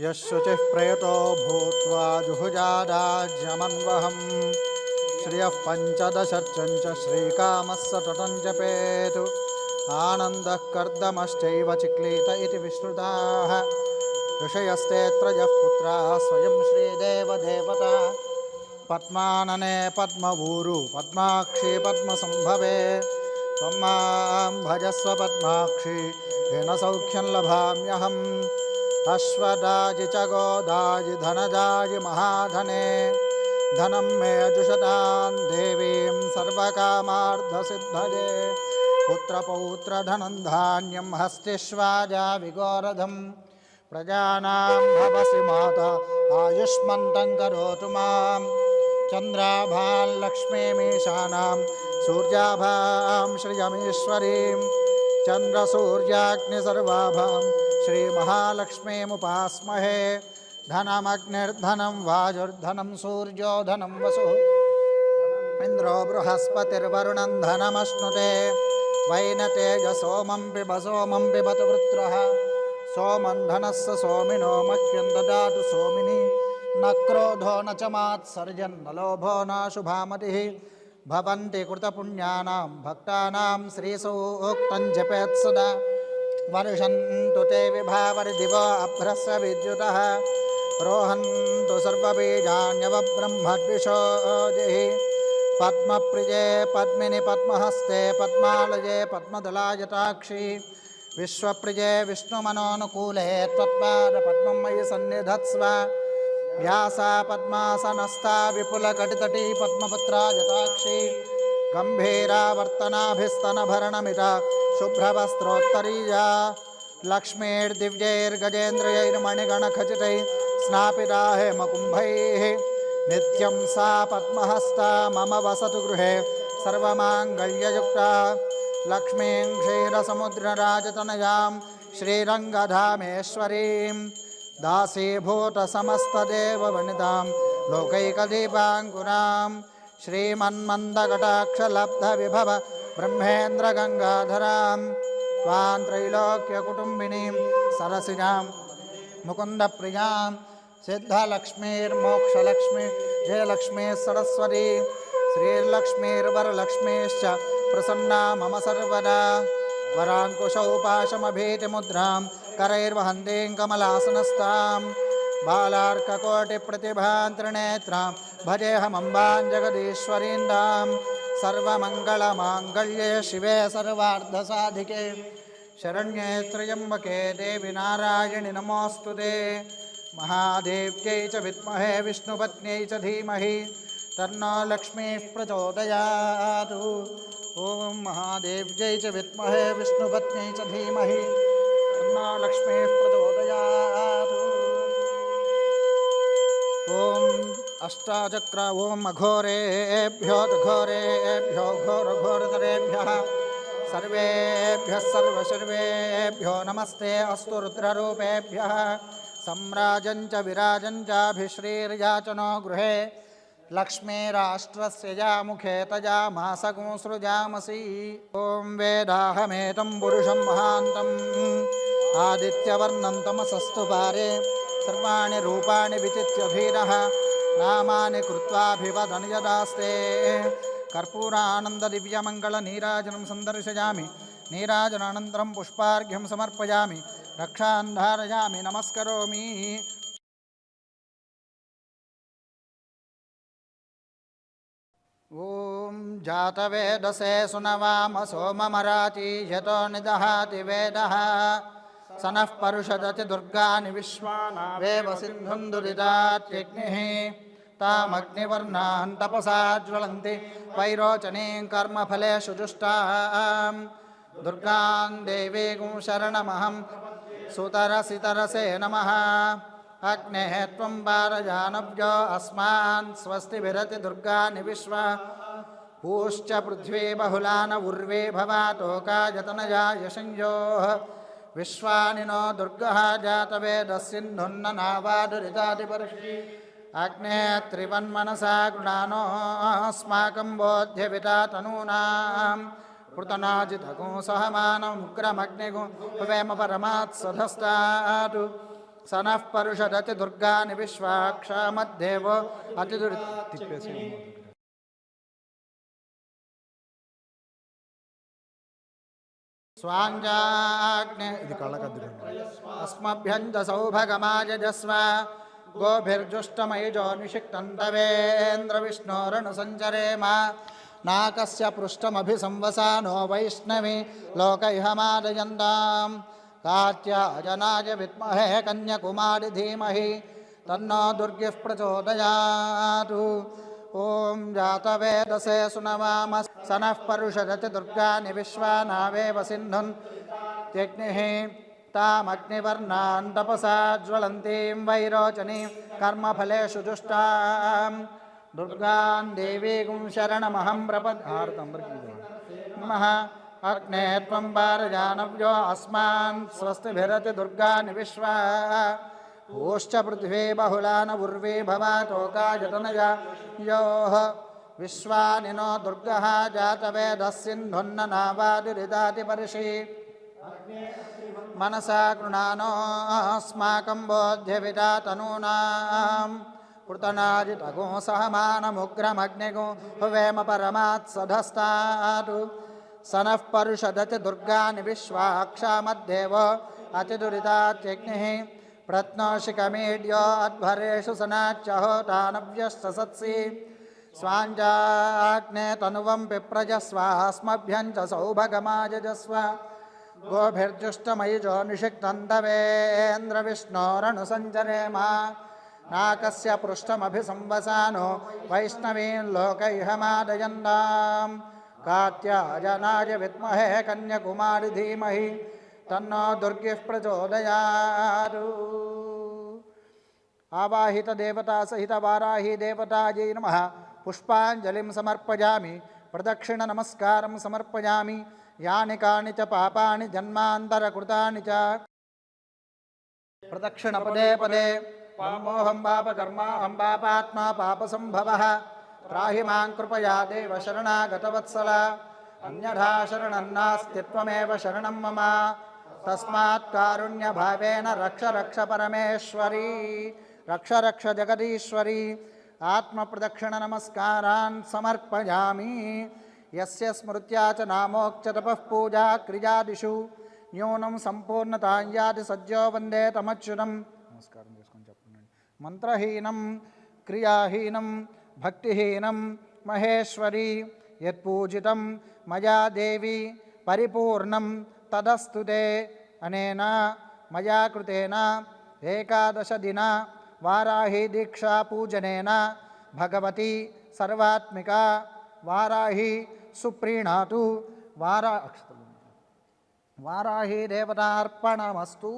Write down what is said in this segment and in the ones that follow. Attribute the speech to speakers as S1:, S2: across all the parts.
S1: यशुचिः प्रयतो भूत्वा जुहुजाराज्यमन्वहम् श्रियः पञ्चदशर्चञ्च श्रीकामः सततं जपेतु आनन्दः कर्दमश्चैव चिक्लीत इति विश्रुताः ऋषयस्तेऽत्रयः पुत्राः स्वयं श्रीदेवदेवता पद्मानने पद्मवूरु पद्माक्षी पद्मसंभवे त्वं मां भजस्व पद्माक्षी येन सौख्यं लभाम्यहम् अश्वदाजि च गोदाजि धनदाजि महाधने धनं मे जुषतां देवीं सर्वकामार्थसिद्धये पुत्रपौत्रधनं धान्यं हस्तिष्वाजा विगोरधं प्रजानां भवसि माता आयुष्मन्तं करोतु मां चन्द्राभां लक्ष्मीमीशानां सूर्याभां श्रियमीश्वरीं चन्द्रसूर्याग्निसर्वाभां श्रीमहालक्ष्मीमुपास्महे धनमग्निर्धनं वायुर्धनं सूर्यो धनं वसुः इन्द्रो बृहस्पतिर्वरुणं धनमश्नुते वैनतेजसोमं पिब सोमं पिबतु वृत्रः सोमं धनस्य सोमिनो मह्यं ददातु सोमिनि न क्रोधो न च मात्सर्जन् न लोभो न शुभामतिः भवन्ति कृतपुण्यानां भक्तानां श्रीसूक्तं जपेत् सदा वर्षन्तु ते विभावरिदिवो अभ्रस्य विद्युतः रोहन्तु सर्वबीजान्यवब्रह्मद्विषोजिः पद्मप्रिये पद्मिनि पद्महस्ते पद्मालये पद्मदलायताक्षी विश्वप्रिये विष्णुमनोनुकूले त्वत्पादपद्मं मयि सन्निधत्स्व व्यासा पद्मासनस्था विपुलकटितटी पद्मपत्रायताक्षी गम्भीरावर्तनाभिस्तनभरणमिता शुभ्रवस्त्रोत्तरीया लक्ष्मीर्दिव्यैर्गजेन्द्रयैर्मणिगणखचितैः स्नापिता हेमकुम्भैः नित्यं सा पद्महस्ता मम वसतु गृहे सर्वमाङ्गल्ययुक्ता लक्ष्मीं क्षीरसमुद्रराजतनयां श्रीरङ्गधामेश्वरीं दासीभूतसमस्तदेववनितां लोकैकदीपाङ्कुरां श्रीमन्मन्दकटाक्षलब्धविभव ब्रह्मेन्द्रगङ्गाधरां त्वां त्रैलोक्यकुटुम्बिनीं सरसिजां मुकुन्दप्रियां सिद्धलक्ष्मीर्मोक्षलक्ष्मी जयलक्ष्मी सरस्वती श्रीर्लक्ष्मीर्वरलक्ष्मीश्च प्रसन्ना मम सर्वदा वराङ्कुशौपाशमभीतिमुद्रां करैर्वहन्तीं कमलासनस्तां बालार्ककोटिप्रतिभां त्रिनेत्रां भजेऽहमम्बां जगदीश्वरीन्दां सर्वमङ्गलमाङ्गल्ये शिवे सर्वार्धसाधिके शरण्ये त्र्यम्बके देवि नारायणि नमोऽस्तु ते महादेव्यै च विद्महे विष्णुपत्न्यै च धीमहि तन्नो लक्ष्मीः प्रचोदयात् ॐ महादेव्यै च विद्महे विष्णुपत्न्यै च धीमहि तन्नो लक्ष्मीः प्रचोदयात् ॐ अष्टाचक्र ॐ अघोरेभ्यो घोरेभ्यो घोरघोरतरेभ्यः सर्वेभ्यः सर्वशर्वेभ्यो नमस्ते अस्तु रुद्ररूपेभ्यः सम्राजं च विराजं चाभिश्रीर्याचनो गृहे लक्ष्मीराष्ट्रस्य यामुखे तजामासगुंसृजामसि ॐ वेदाहमेतं पुरुषं महान्तम् आदित्यवर्णं तमसस्तु पारे सर्वाणि रूपाणि विचित्य धीरः नामानि कृत्वाभिवदन् यदास्ते कर्पूरानन्ददिव्यमङ्गलनीराजनं सन्दर्शयामि नीराजनानन्तरं पुष्पार्घ्यं समर्पयामि रक्षान् धारयामि नमस्करोमि ॐ जातवेदसे सुनवाम सोममराति यतो निदहाति वेदः स नः परुषदति दुर्गानि विश्वानावेव सिन्धुं दुरितात्यग्निः तामग्निवर्णान् तपसा ज्वलन्ति वैरोचनीं कर्मफलेषु जुष्टां दुर्गां देवीं शरणमहं सुतरसितरसे नमः अग्नेः त्वं वारजानव्यो अस्मान् स्वस्तिभिरति दुर्गानि विश्वा पूश्च पृथ्वी बहुलान उर्वे भवातोकायतनया यशंयोः विश्वानि नो दुर्गः जातवेदस्सिन्धुन्न नावादुरितादिपर्षि अग्ने त्रिवन्मनसा गृणानोऽस्माकं बोध्यविता तनूनां पृतनाजितगुं सहमानमुग्रमग्निगुं भवेम परमात्सधस्तात् सनः परुषदति दुर्गानि विश्वाक्षामद्देवो अतिदुरित स्वाञ्जाग्ने अस्मभ्यञ्च सौभगमायजस्व गोभिर्जुष्टमयिजो निषिक्तन्तवेन्द्रविष्णोरनुसञ्चरेम नाकस्य पृष्ठमभिसंवसानो वैष्णवी लोकैहमादयन्ताम् कात्यायनाय विद्महे कन्याकुमारी धीमहि तन्नो दुर्गिः प्रचोदयात् ॐ जातवेदसे सुनवाम सनः परुषदति दुर्गानि विश्वानावेव सिन्धुन् त्यग्निः तामग्निवर्णान् तपसा ज्वलन्तीं वैरोचनीं कर्मफलेषु जुष्टां दुर्गां देवीं शरणमहं प्रपद्ये नमः अग्ने त्वं पारजानव्यो अस्मान् स्वस्तिभिरति दुर्गानि विश्वा ओश्च पृथ्वी बहुलान उर्वी भवातोकायतनया योः विश्वानि नो दुर्गः जातवेदः सिन्धुन्ननावादिरिदाति पर्षि मनसा कृणानोऽस्माकं बोध्यविदा तनूनां पृतनाजितगो सहमानमुग्रमग्निगो हुवेम परमात्सधस्तात् सनः परुषदति दुर्गानि विश्वाक्षामद्देव अतिदुरितात्यग्निः प्रत्नोषिकमीड्यो अध्वरेषु सनाच्यहोतानव्यश्चसत्सि स्वाञ्जाग्ने तनुवं पिप्रजस्वास्मभ्यञ्च सौभगमायजस्व गोभिर्जुष्टमयिजो निषिक्तन्तवेन्द्रविष्णोरनुसञ्चरेम नाकस्य पृष्ठमभिसंवसानो वैष्णवीं लोकैहमादयन्ताम् कात्यायनाय विद्महे कन्याकुमारी धीमहि तन्नो दुर्गिः प्रचोदयात् आवाहित देवता सहित वाराही देवतायै नमः पुष्पाञ्जलिं समर्पयामि प्रदक्षिण नमस्कारं समर्पयामि यानि कानि च पापानि जन्मान्तरकृतानि च प्रदक्षिण पदे पदे पापोऽहं पापकर्माहं पापात्मा पापसम्भवः त्राहि मां कृपया देव शरणागतवत्सल अन्यथा शरणं नास्ति त्वमेव शरणं मम तस्मात् कारुण्यभावेन रक्ष रक्ष परमेश्वरी रक्ष रक्ष जगदीश्वरी आत्मप्रदक्षिण नमस्कारान् समर्पयामि यस्य स्मृत्या च नामोक्च तपः पूजा क्रियादिषु न्यूनं संपूर्णतां याति सज्जो वन्दे तमच्युतं नमस्कारं చేసుకొని చెప్పండి మంత్రహీనం క్రియాహీనం భక్తిహీనం మహేశ్వరి యత్పూజితం మయా దేవి పరిపూర్ణం తదస్తుతే అనేన మయా కృతేన ఏకాదశ దిన వారాహి దీక్షా పూజనేన భగవతి సర్వాత్మిక వారాహి సుప్రీణాతు వారాహి దేవతార్పణమస్తు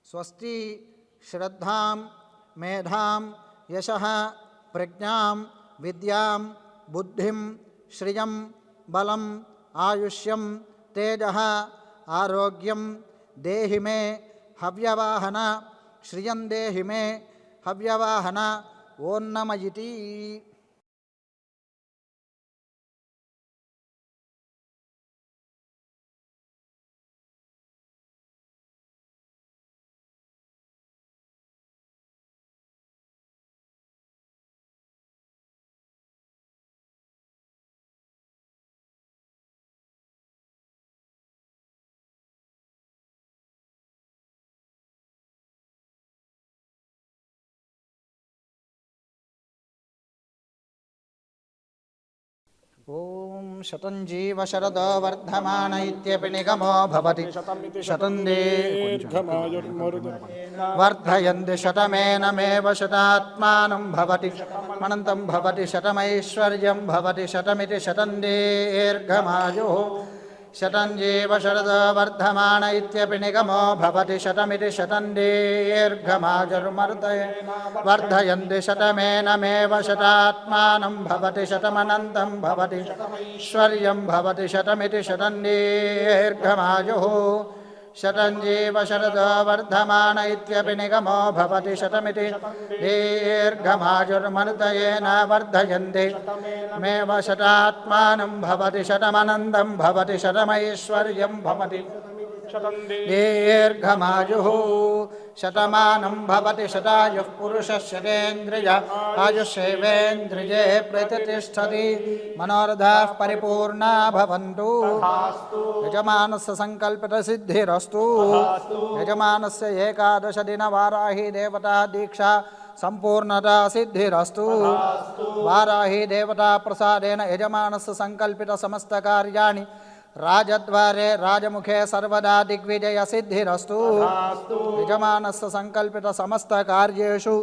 S1: స్వస్తి శ్రద్ధాం మేధాం యశః ప్రజ్ఞాం విద్యాం బుద్ధిం శ్రియం బలం ఆయుష్యం తేజః ఆరోగ్యం దేహి మే హవ్యవాహన శ్రియం దేహి మే హవ్యవాహన ఓం నమ ఇతి ఓం శతం జీవ శరదో వర్ధమాన ఇత్యపి నిగమో భవతి శతం వర్ధయంతి శతమేనమేవ శతాత్మానం భవతి అనంతం భవతి శతమైశ్వర్యం భవతి శతమితి శతం దీర్ఘమాయుః శతం జీవ శరదో వర్ధమాన ఇత్యపి నిగమో భవతి శతమితి శతం దీర్ఘమాయుర్మర్దయే వర్ధయంతి శతమేనమేవ శతాత్మానం భవతి శతమనంతం భవతి ఐశ్వర్యం భవతి శతమితి శతం దీర్ఘమాయుః శతం జీవ శరదో వర్ధమాన ఇత్యపి నిగమో భవతి శతమితి దీర్ఘమాయుర్మనుతయేన వర్ధయంతి మేవ శతాత్మానం భవతి శతమనంతం భవతి శతమైశ్వర్యం భవతి दीर्घमायुः शतमानं भवति शतायुः पुरुषः शतेन्द्रिय आयुष्येवेन्द्रिये प्रतिष्ठति मनोरथाः परिपूर्णा भवन्तु यजमानस्य संकल्पितसिद्धिरस्तु यजमानस्य एकादशदिनवाराही देवता दीक्षा संपूर्णता सिद्धिरस्तु वाराही देवता प्रसादेन यजमानस्य संकल्पित समस्त कार्याणि राजद्वारे राजमुखे सर्वदा दिग्विजय सिद्धिरस्तु यजमानस्य संकल्पित समस्त कार्येषु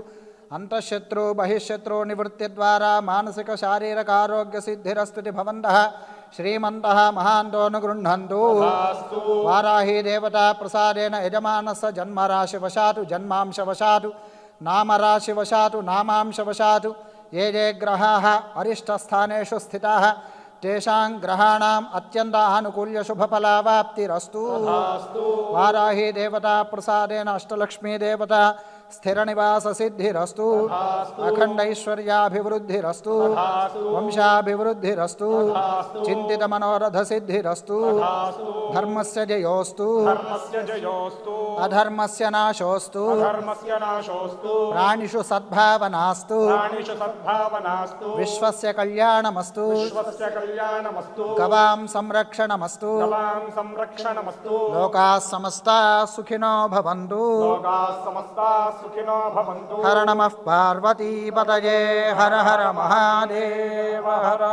S1: अंतःशत्रु बहिःशत्रु निवृत्ति द्वारा मानसिक शारीरिक आरोग्य सिद्धिरस्तु भवन्तः श्रीमन्तः महान्तोऽनुगृह्णन्तु वाराही देवता प्रसादेन यजमानस्य जन्मराशिवशातु जन्मांशवशातु नामराशिवशातु नामांशवशातु ये ये ग्रहाः अरिष्टस्थानेषु स्थिताः तेषां ग्रहाणाम् अत्यन्त आनुकूल्य शुभफलावाप्तिरस्तु वाराही देवता प्रसादेन अष्टलक्ष्मी देवता स्थिरनिवास सिद्धिरस्तु अखंड ऐश्वर्याभिवृद्धिरस्तु वंशाभिवृद्धिरस्तु चिंतित मनोरथ सिद्धिरस्तु धर्मस्य जयोस्तु अधर्मस्य नाशोस्तु प्राणिषु सद्भावनास्तु विश्वस्य कल्याणमस्तु गवां संरक्षणमस्तु लोकाः समस्ताः सुखिनो भवन्तु हर नमः पार्वतीपतये हर हर महादेव हर।